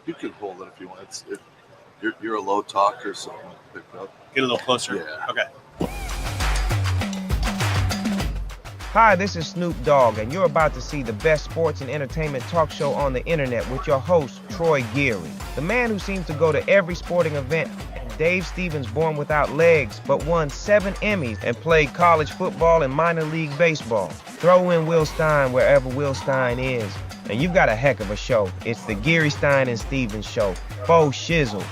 You can hold it if you want. You're a low talker, so I'm gonna pick it up. Get a little closer. Yeah. Okay. Hi, this is Snoop Dogg, and you're about to see the best sports and entertainment talk show on the internet with your host, Troy Geary. The man who seems to go to every sporting event, and Dave Stevens born without legs, but won 7 Emmys and played college football and minor league baseball. Throw in Will Stein wherever Will Stein is, and you've got a heck of a show. It's the Geary, Stein, and Stevens Show. Faux shizzle.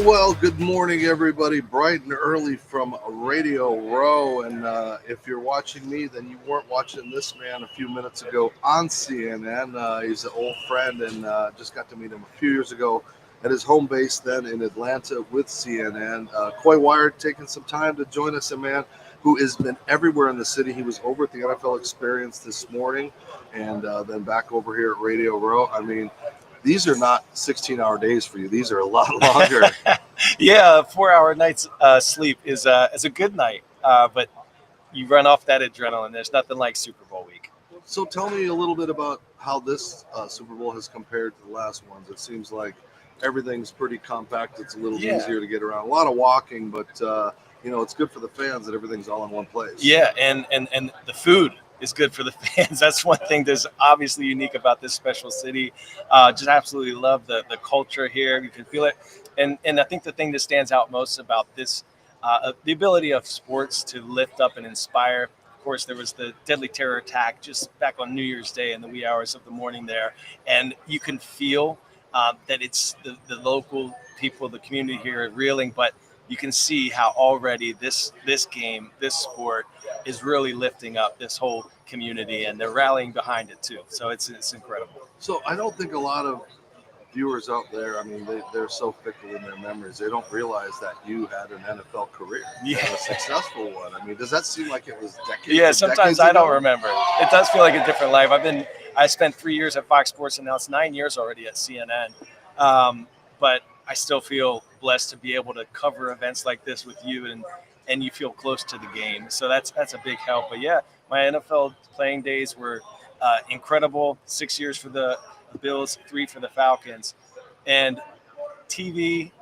Well, good morning, everybody. Bright and early from Radio Row. And if you're watching me, then you weren't watching this man a few minutes ago on CNN. He's an old friend and just got to meet him a few years ago at his home base then in Atlanta with CNN. Coy Wire taking some time to join us, a man who has been everywhere in the city. He was over at the NFL Experience this morning and then back over here at Radio Row. I mean, these are not 16-hour days for you. These are a lot longer. Yeah, 4-hour night's sleep is a good night, but you run off that adrenaline. There's nothing like Super Bowl week. So tell me a little bit about how this Super Bowl has compared to the last ones. It seems like everything's pretty compact. It's a little easier to get around. A lot of walking, but it's good for the fans that everything's all in one place. Yeah, and the food is good for the fans. That's one thing that's obviously unique about this special city. Just absolutely love the culture here. You can feel it. And I think the thing that stands out most about this, the ability of sports to lift up and inspire. Of course, there was the deadly terror attack just back on New Year's Day in the wee hours of the morning there. And you can feel that it's the local people, the community here reeling, but you can see how already this game, this sport is really lifting up this whole community, and they're rallying behind it too. So it's incredible. So I don't think a lot of viewers out there, I mean, they're so fickle in their memories. They don't realize that you had an NFL career, a successful one. I mean, does that seem like it was decades? Yeah, sometimes I don't remember. It does feel like a different life. I spent 3 years at Fox Sports, and now it's 9 years already at CNN. But I still feel blessed to be able to cover events like this with you, and you feel close to the game. So that's a big help. But yeah, my NFL playing days were incredible. 6 years for the Bills, 3 for the Falcons. And TV,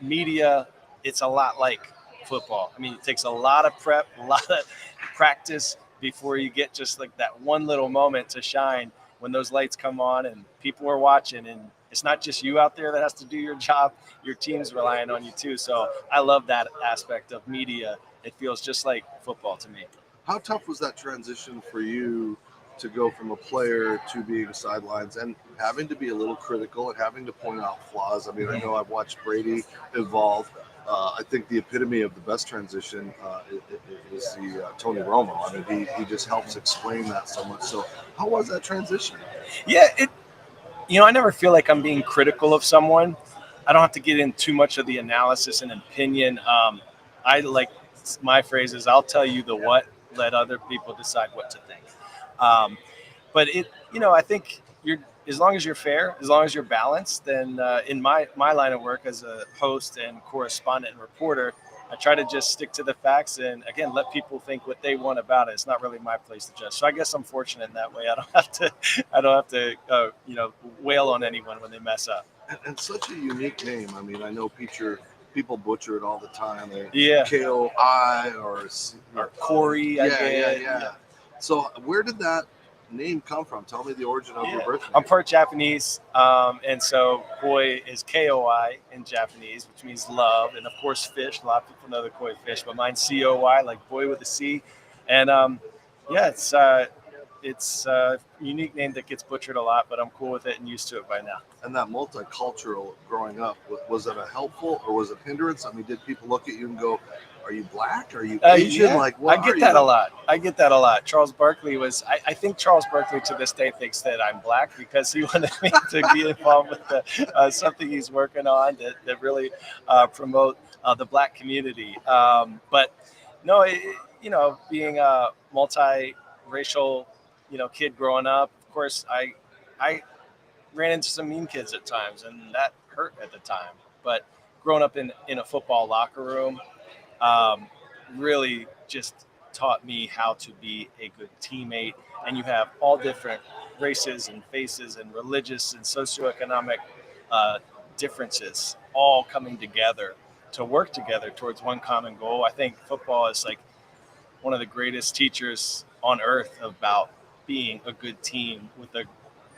media, it's a lot like football. I mean, it takes a lot of prep, a lot of practice before you get just like that one little moment to shine when those lights come on and people are watching. And it's not just you out there that has to do your job. Your team's relying on you too. So I love that aspect of media. It feels just like football to me. How tough was that transition for you to go from a player to being sidelines and having to be a little critical and having to point out flaws? I mean, I know I've watched Brady evolve. I think the epitome of the best transition is the Tony Romo. I mean, he just helps explain that so much. So how was that transition? Yeah, I never feel like I'm being critical of someone. I don't have to get in too much of the analysis and opinion. I like my phrase is, I'll tell you the what, let other people decide what to think. But I think as long as you're fair, as long as you're balanced, then in my line of work as a host and correspondent and reporter, I try to just stick to the facts and, again, let people think what they want about it. It's not really my place to judge. So I guess I'm fortunate in that way. I don't have to wail on anyone when they mess up. And such a unique name. I mean, I know people butcher it all the time. Yeah. K-O-I or Corey. Yeah. So where did that name come from? Tell me the origin of your birth name. I'm part Japanese, and so Koi is K-O-I in Japanese, which means love, and of course fish. A lot of people know the koi fish, but mine's C-O-Y, like boy with a C. And it's a unique name that gets butchered a lot, but I'm cool with it and used to it by now. And that multicultural growing up, was it a helpful or was it a hindrance? I mean, did people look at you and go, are you black? Are you Asian? Yeah. Like, what I get that a lot. Charles Barkley I think Charles Barkley to this day thinks that I'm black because he wanted me to be involved with something he's working on that really promote the black community. But no, being a multi-racial, kid growing up, of course, I ran into some mean kids at times, and that hurt at the time. But growing up in a football locker room, really just taught me how to be a good teammate. And you have all different races and faces and religious and socioeconomic differences all coming together to work together towards one common goal. I think football is like one of the greatest teachers on earth about being a good team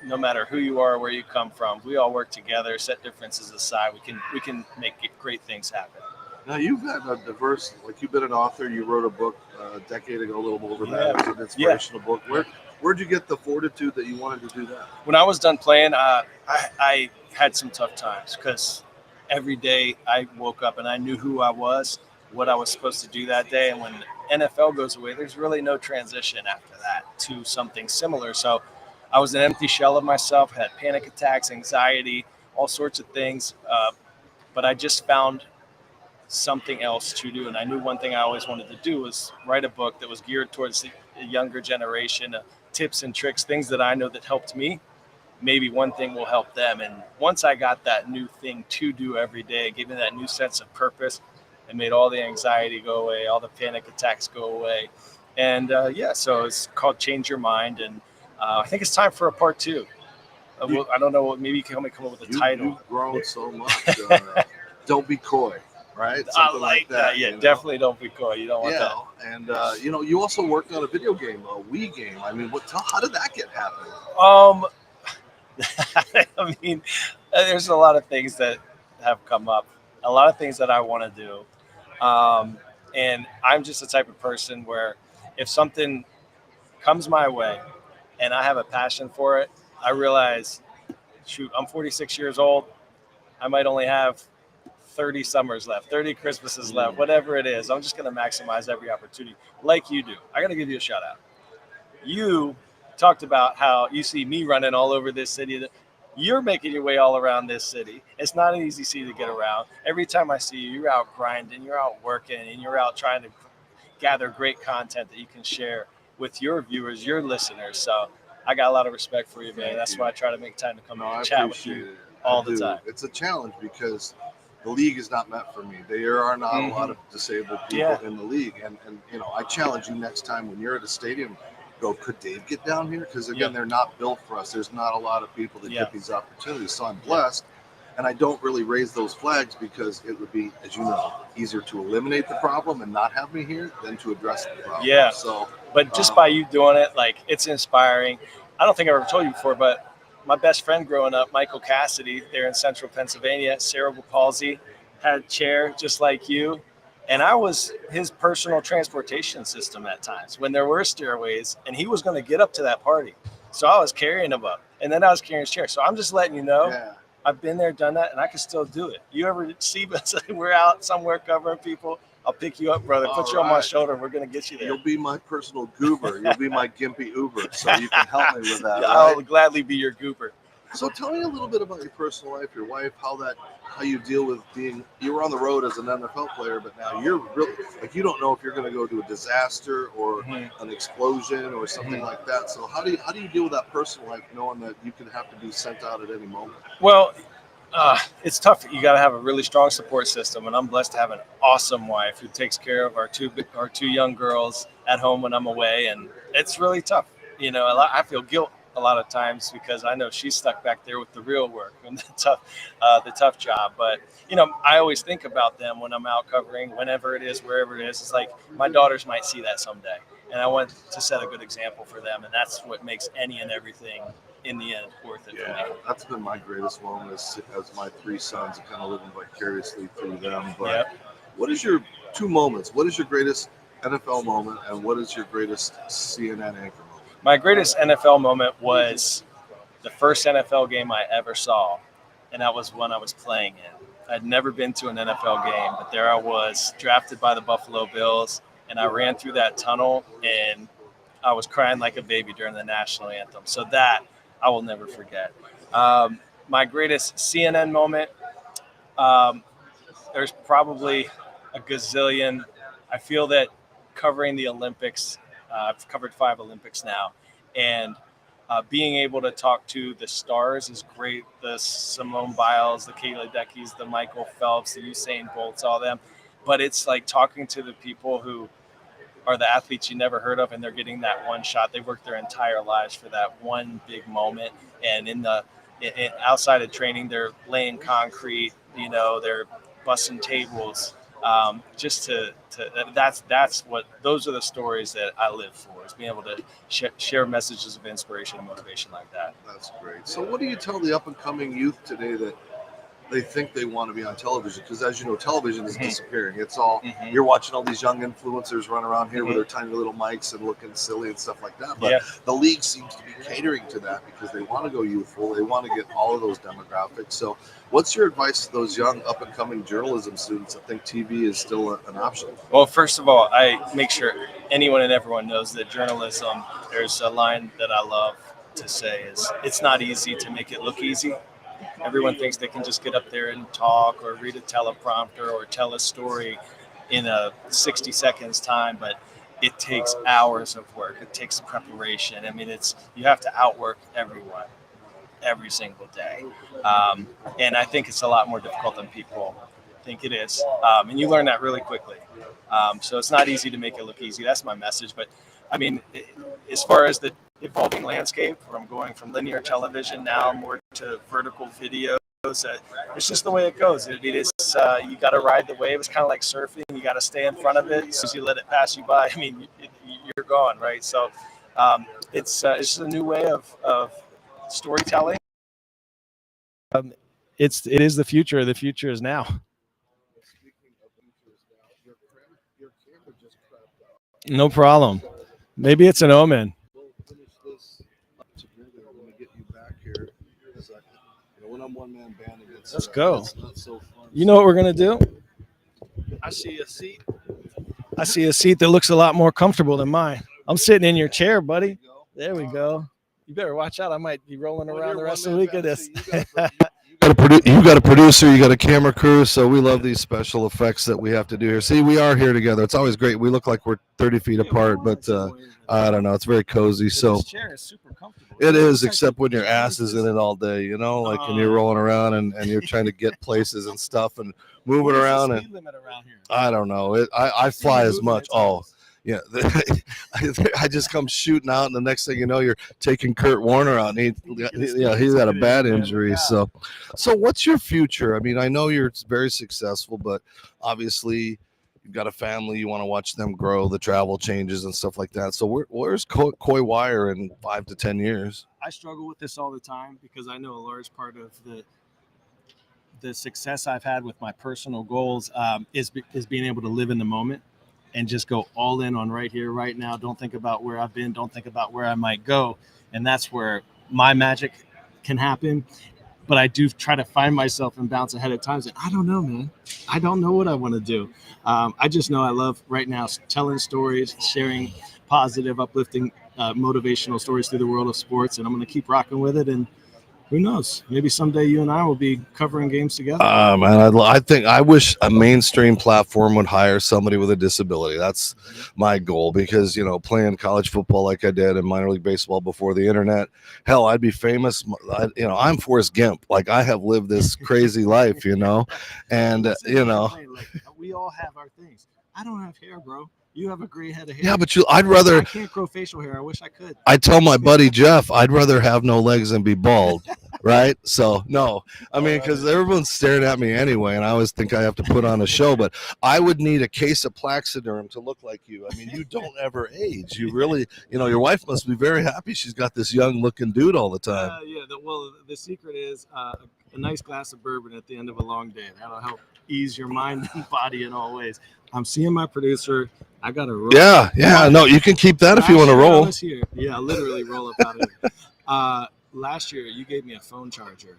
no matter who you are, where you come from, we all work together, set differences aside. We can make great things happen. Now you've had a diverse, like you've been an author. You wrote a book a decade ago, a little over that. It was an inspirational book. Where'd you get the fortitude that you wanted to do that? When I was done playing, I had some tough times because every day I woke up and I knew who I was, what I was supposed to do that day. And when NFL goes away, there's really no transition after that to something similar. So I was an empty shell of myself, had panic attacks, anxiety, all sorts of things. But I just found something else to do. And I knew one thing I always wanted to do was write a book that was geared towards the younger generation, tips and tricks, things that I know that helped me. Maybe one thing will help them. And once I got that new thing to do every day, it gave me that new sense of purpose. It made all the anxiety go away, all the panic attacks go away. And so it's called Change Your Mind. And I think it's time for a part 2. I don't know, maybe you can help me come up with a title. You've grown so much. Don't be coy, right? Something I like that. Yeah, definitely don't be coy. You don't want that. And you also worked on a video game, a Wii game. I mean, how did that get happening? I mean, there's a lot of things that have come up, a lot of things that I want to do. And I'm just the type of person where if something comes my way and I have a passion for it, I realize, shoot, I'm 46 years old. I might only have 30 summers left, 30 Christmases left, whatever it is. I'm just going to maximize every opportunity like you do. I got to give you a shout out. You talked about how you see me running all over this city. You're making your way all around this city. It's not an easy city to get around. Every time I see you, you're out grinding, you're out working, and you're out trying to gather great content that you can share with your viewers, your listeners. So I got a lot of respect for you, man. That's why I try to make time to come and chat with you all the time. It's a challenge because the league is not meant for me. There are not a lot of disabled people in the league. And I challenge you next time when you're at a stadium, go, could Dave get down here? Because again, they're not built for us. There's not a lot of people that get these opportunities. So I'm blessed. And I don't really raise those flags because it would be, as you know, easier to eliminate the problem and not have me here than to address the problem. Yeah. So, but just by you doing it, like, it's inspiring. I don't think I ever told you before, but my best friend growing up, Michael Cassidy, there in central Pennsylvania, cerebral palsy, had a chair just like you. And I was his personal transportation system at times when there were stairways, and he was going to get up to that party. So I was carrying him up, and then I was carrying his chair. So I'm just letting you know, I've been there, done that, and I can still do it. You ever see us, we're out somewhere covering people, I'll pick you up, brother. Put you on my shoulder. We're going to get you there. You'll be my personal goober. You'll be my gimpy Uber, so you can help me with that. I'll gladly be your goober. So tell me a little bit about your personal life, your wife, how you deal with you were on the road as an NFL player, but now you're really, like, you don't know if you're going to go to a disaster or an explosion or something like that. So how do you deal with that personal life, knowing that you could have to be sent out at any moment? Well, it's tough. You got to have a really strong support system, and I'm blessed to have an awesome wife who takes care of our two young girls at home when I'm away, and it's really tough. I feel guilt a lot of times because I know she's stuck back there with the real work and the tough job. But I always think about them when I'm out covering, whenever it is, wherever it is. It's like my daughters might see that someday, and I want to set a good example for them, and that's what makes any and everything in the end worth it for me. That's been my greatest moment as my 3 sons, and kind of living vicariously through them. But what is your 2 moments? What is your greatest NFL moment, and what is your greatest CNN anchor moment? My greatest NFL moment was the first NFL game I ever saw, and that was when I was playing in. I'd never been to an NFL game, but there I was, drafted by the Buffalo Bills, and I ran through that tunnel, and I was crying like a baby during the national anthem. So that I will never forget. My greatest CNN moment, there's probably a gazillion. I feel that covering the Olympics, I've covered 5 Olympics now, and being able to talk to the stars is great. The Simone Biles, the Kayla Deckies, the Michael Phelps, the Usain Bolts, all them. But it's like talking to the people who are the athletes you never heard of, and they're getting that one shot. They work their entire lives for that one big moment. And outside of training, they're laying concrete, they're bussing tables. Those are the stories that I live for, is being able to share messages of inspiration and motivation like that. That's great. So what do you tell the up and coming youth today that they think they want to be on television? Because as you know, television is disappearing. It's all, you're watching all these young influencers run around here with their tiny little mics and looking silly and stuff like that. But the league seems to be catering to that because they want to go youthful. They want to get all of those demographics. So what's your advice to those young up and coming journalism students that think TV is still an option? Well, first of all, I make sure anyone and everyone knows that journalism, there's a line that I love to say is, it's not easy to make it look easy. Everyone thinks they can just get up there and talk or read a teleprompter or tell a story in a 60 seconds time, but it takes hours of work. It takes preparation. I mean, you have to outwork everyone every single day. And I think it's a lot more difficult than people think it is. And you learn that really quickly. So it's not easy to make it look easy. That's my message. But I mean, as far as the evolving landscape, from going from linear television now more to vertical videos, it's just the way it goes. I mean, you got to ride the wave. It's kind of like surfing. You got to stay in front of it. As soon as you let it pass you by, I mean, you're gone, right? So it's just a new way of storytelling. It is the future. The future is now. No problem. Maybe it's an omen. We'll finish this up together. I'm going to get you back here in a second. When I'm one man band, let's go. It's not so fun. You know what we're going to do? I see a seat that looks a lot more comfortable than mine. I'm sitting in your chair, buddy. There we go. You better watch out. I might be rolling around the rest of the week of this. You got a producer, you got a camera crew, so we love these special effects that we have to do here. See, we are here together. It's always great. We look like we're 30 feet apart, but I don't know. It's very cozy. So this chair is super comfortable. It is, except when your ass is in it all day, like when you're rolling around and you're trying to get places and stuff and moving around. What's the speed limit around here? I don't know. I fly as much. Oh, yeah. I just come shooting out, and the next thing you know, you're taking Kurt Warner out. And he's got a bad injury. So what's your future? I mean, I know you're very successful, but obviously you've got a family. You want to watch them grow, the travel changes and stuff like that. So where's Coy Wire in 5 to 10 years? I struggle with this all the time because I know a large part of the success I've had with my personal goals is being able to live in the moment and just go all in on right here, right now. Don't think about where I've been. Don't think about where I might go. And that's where my magic can happen. But I do try to find myself and bounce ahead at times. And I don't know, man. I don't know what I want to do. I just know I love right now telling stories, sharing positive, uplifting, motivational stories through the world of sports. And I'm going to keep rocking with it. And who knows? Maybe someday you and I will be covering games together. Man, I wish a mainstream platform would hire somebody with a disability. That's my goal because, playing college football like I did and minor league baseball before the internet, hell, I'd be famous. I'm Forrest Gump. Like, I have lived this crazy life, and, we all have our things. I don't have hair, bro. You have a great head of hair. Yeah, but I can't grow facial hair. I wish I could. I tell my buddy Jeff, I'd rather have no legs than be bald, right? So, no. I mean, because everyone's staring at me anyway, and I always think I have to put on a show, but I would need a case of Plaxiderm to look like you. I mean, you don't ever age. You really, your wife must be very happy she's got this young-looking dude all the time. The secret is a nice glass of bourbon at the end of a long day. That'll help ease your mind and body in all ways. I'm seeing my producer. I got to roll. Yeah. No, you can keep that if you want to roll. Yeah, literally roll up out of here. Last year, you gave me a phone charger.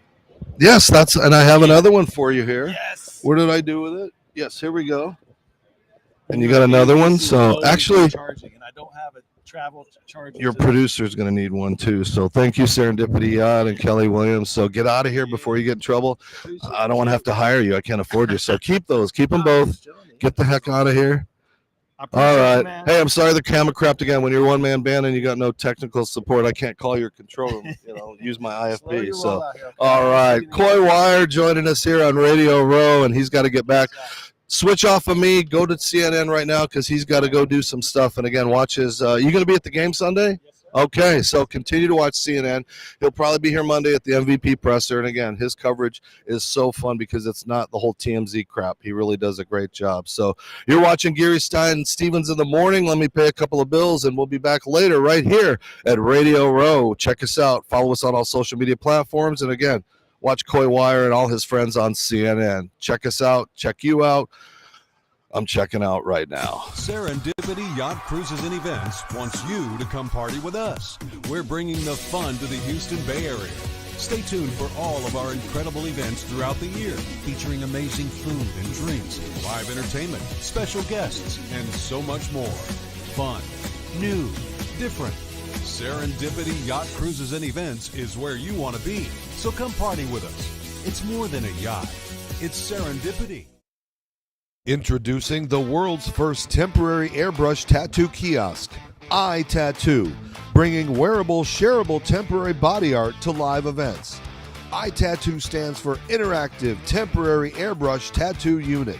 Yes, and I have another one for you here. Yes. What did I do with it? Yes, here we go. And you got another one. So actually, charging, and I don't have a travel charger. Your producer's going to need one too. So thank you, Serendipity Yacht and Kelly Williams. So get out of here before you get in trouble. I don't want to have to hire you. I can't afford you. So keep them both. Get the heck out of here. All right. Hey, I'm sorry the camera crapped again. When you're a one-man band and you got no technical support, I can't call your control room. Use my IFB. So, all right. Coy Wire joining us here on Radio Row, and he's got to get back. switch off of me, go to CNN right now because he's got to go do some stuff. And again, watch his. You going to be at the game Sunday? Yes, sir. Okay, so continue to watch CNN. He'll probably be here Monday at the MVP presser. And again, his coverage is so fun because it's not the whole TMZ crap. He really does a great job. So you're watching Gary Stein Stevens in the morning. Let me pay a couple of bills, and we'll be back later right here at Radio Row. Check us out. Follow us on all social media platforms. And again, watch Coy Wire and all his friends on CNN. Check us out. Check you out. I'm checking out right now. Serendipity Yacht Cruises and Events wants you to come party with us. We're bringing the fun to the Houston Bay Area. Stay tuned for all of our incredible events throughout the year, featuring amazing food and drinks, live entertainment, special guests, and so much more. Fun, new, different. Serendipity Yacht Cruises and Events is where you want to be. So come party with us. It's more than a yacht. It's serendipity. Introducing the world's first temporary airbrush tattoo kiosk, iTattoo, bringing wearable, shareable temporary body art to live events. iTattoo stands for Interactive Temporary Airbrush Tattoo Unit.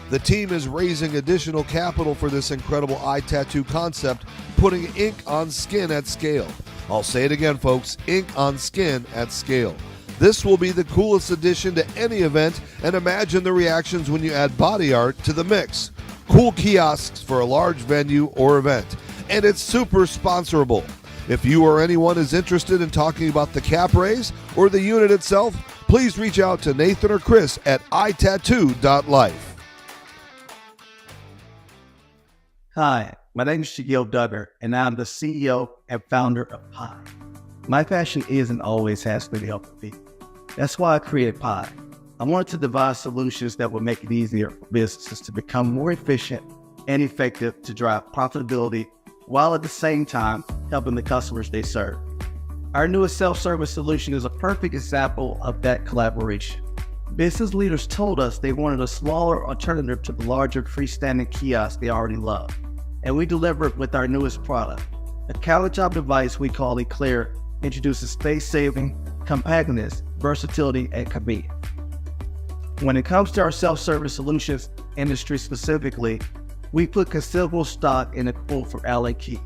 The team is raising additional capital for this incredible iTattoo concept, putting ink on skin at scale. I'll say it again, folks, ink on skin at scale. This will be the coolest addition to any event, and imagine the reactions when you add body art to the mix. Cool kiosks for a large venue or event. And it's super sponsorable. If you or anyone is interested in talking about the cap raise or the unit itself, please reach out to Nathan or Chris at itattoo.life. Hi, my name is Shaquille Duggar, and I'm the CEO and founder of Pi. My passion is and always has been helping people. That's why I created Pi. I wanted to devise solutions that would make it easier for businesses to become more efficient and effective to drive profitability while at the same time helping the customers they serve. Our newest self-service solution is a perfect example of that collaboration. Business leaders told us they wanted a smaller alternative to the larger freestanding kiosks they already love, and we delivered with our newest product. A countertop device we call Eclair introduces space-saving, compactness, versatility, and convenience. When it comes to our self-service solutions industry specifically, we put considerable stock in the quote from Alan Key.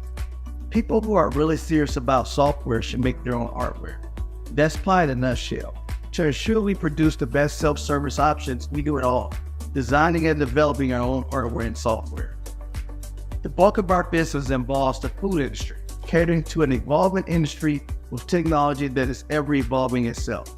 People who are really serious about software should make their own hardware. That's Pi in a nutshell. To ensure we produce the best self-service options, we do it all, designing and developing our own hardware and software. The bulk of our business involves the food industry, catering to an evolving industry with technology that is ever evolving itself.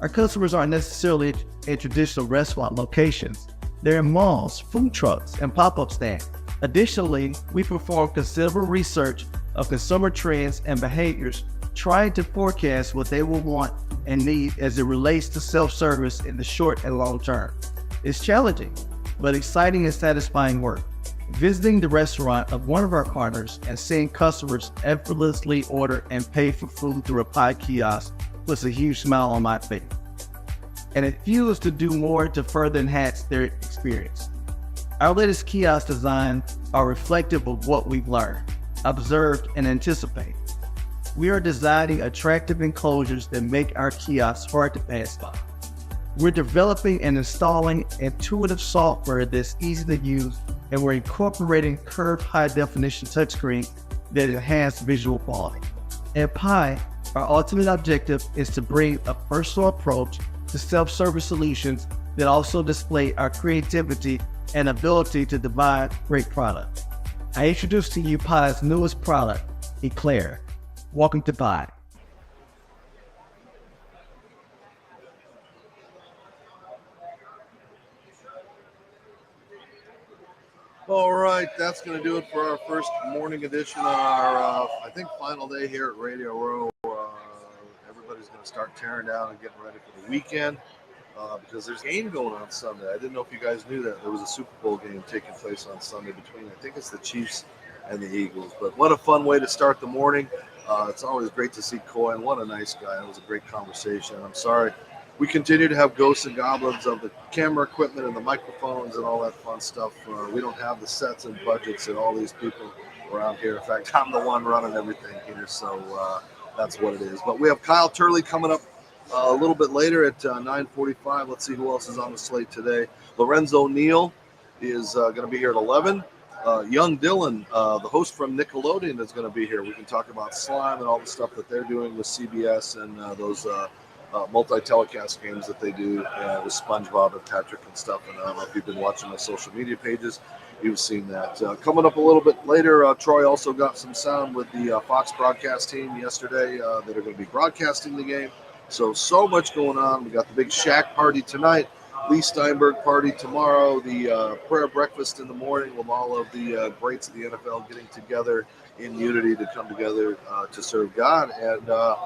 Our customers aren't necessarily in traditional restaurant locations. They're in malls, food trucks, and pop-up stands. Additionally, we perform considerable research of consumer trends and behaviors, trying to forecast what they will want and need as it relates to self-service in the short and long term. It's challenging, but exciting and satisfying work. Visiting the restaurant of one of our partners and seeing customers effortlessly order and pay for food through a Pi kiosk puts a huge smile on my face. And it fuels to do more to further enhance their experience. Our latest kiosk designs are reflective of what we've learned, observed, and anticipated. We are designing attractive enclosures that make our kiosks hard to pass by. We're developing and installing intuitive software that's easy to use, and we're incorporating curved high-definition touchscreen that enhance visual quality. At Pi, our ultimate objective is to bring a personal approach to self-service solutions that also display our creativity and ability to devise great products. I introduce to you Pi's newest product, Eclair. Welcome to Pi. All right, that's going to do it for our first morning edition on our, I think, final day here at Radio Row. Everybody's going to start tearing down and getting ready for the weekend because there's a game going on Sunday. I didn't know if you guys knew that. There was a Super Bowl game taking place on Sunday between, I think it's the Chiefs and the Eagles. But what a fun way to start the morning. It's always great to see Coy, and what a nice guy. It was a great conversation. I'm sorry. We continue to have ghosts and goblins of the camera equipment and the microphones and all that fun stuff. We don't have the sets and budgets and all these people around here. In fact, I'm the one running everything here, so that's what it is. But we have Kyle Turley coming up a little bit later at 9:45. Let's see who else is on the slate today. Lorenzo Neal is going to be here at 11. Young Dylan, the host from Nickelodeon, is going to be here. We can talk about slime and all the stuff that they're doing with CBS and those multi-telecast games that they do with SpongeBob and Patrick and stuff. And I don't know if you've been watching my social media pages, you've seen that. Coming up a little bit later, Troy also got some sound with the Fox broadcast team yesterday that are going to be broadcasting the game. So much going on. We got the big Shaq party tonight. Lee Steinberg party tomorrow, the prayer breakfast in the morning with all of the greats of the NFL getting together in unity to come together to serve God, and a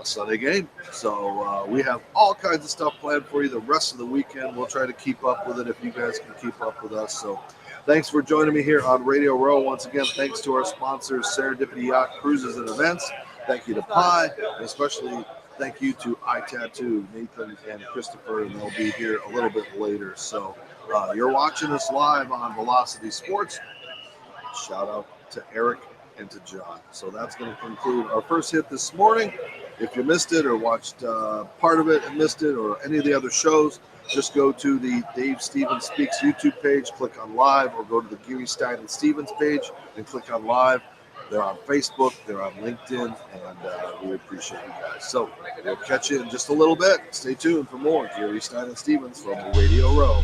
Sunday game. So we have all kinds of stuff planned for you the rest of the weekend. We'll try to keep up with it if you guys can keep up with us. So thanks for joining me here on Radio Row. Once again, thanks to our sponsors, Serendipity Yacht Cruises and Events. Thank you to Pi, and especially thank you to iTattoo, Nathan and Christopher, and they'll be here a little bit later. So you're watching us live on Velocity Sports. Shout out to Eric and to John. So that's going to conclude our first hit this morning. If you missed it or watched part of it and missed it or any of the other shows, just go to the Dave Stevens Speaks YouTube page, click on live, or go to the Geary Stein and Stevens page and click on live. They're on Facebook, they're on LinkedIn, and we appreciate you guys. So we'll catch you in just a little bit. Stay tuned for more Geary Stein and Stevens from Radio Row.